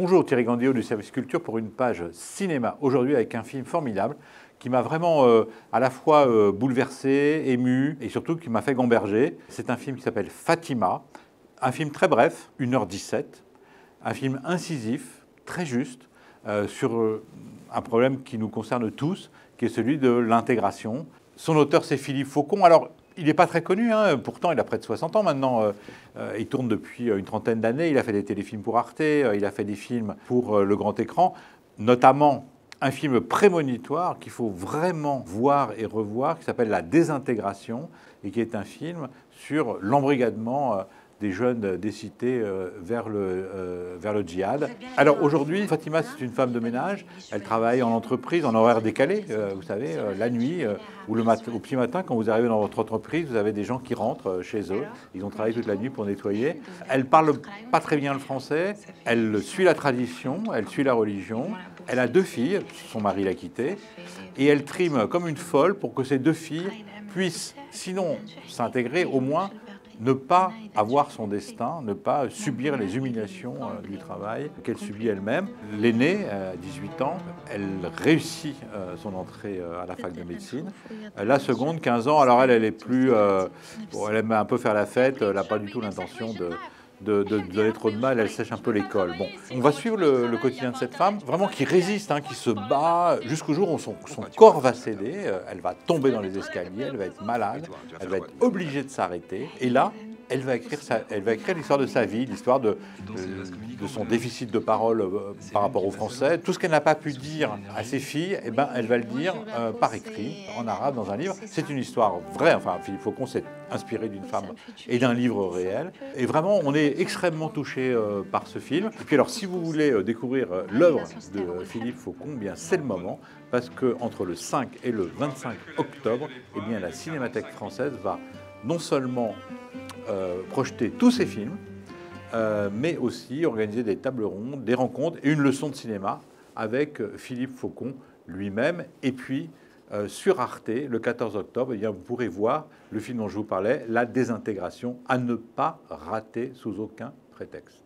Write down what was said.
Bonjour, Thierry Gandéo du service culture pour une page cinéma. Aujourd'hui avec un film formidable qui m'a vraiment à la fois bouleversé, ému et surtout qui m'a fait gamberger. C'est un film qui s'appelle Fatima, un film très bref, 1h17, un film incisif, très juste, sur un problème qui nous concerne tous, qui est celui de l'intégration. Son auteur, c'est Philippe Faucon. Alors, il n'est pas très connu, hein. Pourtant il a près de 60 ans maintenant. Il tourne depuis une trentaine d'années, il a fait des téléfilms pour Arte, il a fait des films pour le grand écran, notamment un film prémonitoire qu'il faut vraiment voir et revoir, qui s'appelle La Désintégration, et qui est un film sur l'embrigadement des jeunes des cités vers le djihad. Alors aujourd'hui, Fatima, c'est une femme de ménage. Elle travaille en entreprise, en horaire décalé, vous savez, la nuit ou au petit matin, quand vous arrivez dans votre entreprise, vous avez des gens qui rentrent chez eux. Ils ont travaillé toute la nuit pour nettoyer. Elle parle pas très bien le français. Elle suit la tradition, elle suit la religion. Elle a 2 filles, son mari l'a quittée, et elle trime comme une folle pour que ces 2 filles puissent, sinon s'intégrer, au moins ne pas avoir son destin, ne pas subir les humiliations du travail qu'elle subit elle-même. L'aînée, à 18 ans, elle réussit son entrée à la fac de médecine. La seconde, 15 ans, alors elle est plus... elle aime un peu faire la fête, elle n'a pas du tout l'intention de donner trop de mal, elle sèche un peu l'école. Bon, on va suivre le quotidien de cette femme, vraiment qui résiste, hein, qui se bat jusqu'au jour où son corps va céder, elle va tomber dans les escaliers, elle va être malade, elle va être obligée de s'arrêter. Et là, elle va écrire l'histoire de sa vie, l'histoire de son déficit de parole par rapport aux Français. Tout ce qu'elle n'a pas pu dire à ses filles, eh ben, elle va le dire par écrit, en arabe, dans un livre. C'est une histoire vraie, enfin, Philippe Faucon s'est inspiré d'une femme et d'un livre réel. Et vraiment, on est extrêmement touché par ce film. Et puis alors, si vous voulez découvrir l'œuvre de Philippe Faucon, eh bien c'est le moment, parce qu'entre le 5 et le 25 octobre, eh bien, la Cinémathèque française va non seulement projeter tous ces films, mais aussi organiser des tables rondes, des rencontres et une leçon de cinéma avec Philippe Faucon lui-même. Et puis, sur Arte, le 14 octobre, eh bien, vous pourrez voir le film dont je vous parlais, La Désintégration, à ne pas rater sous aucun prétexte.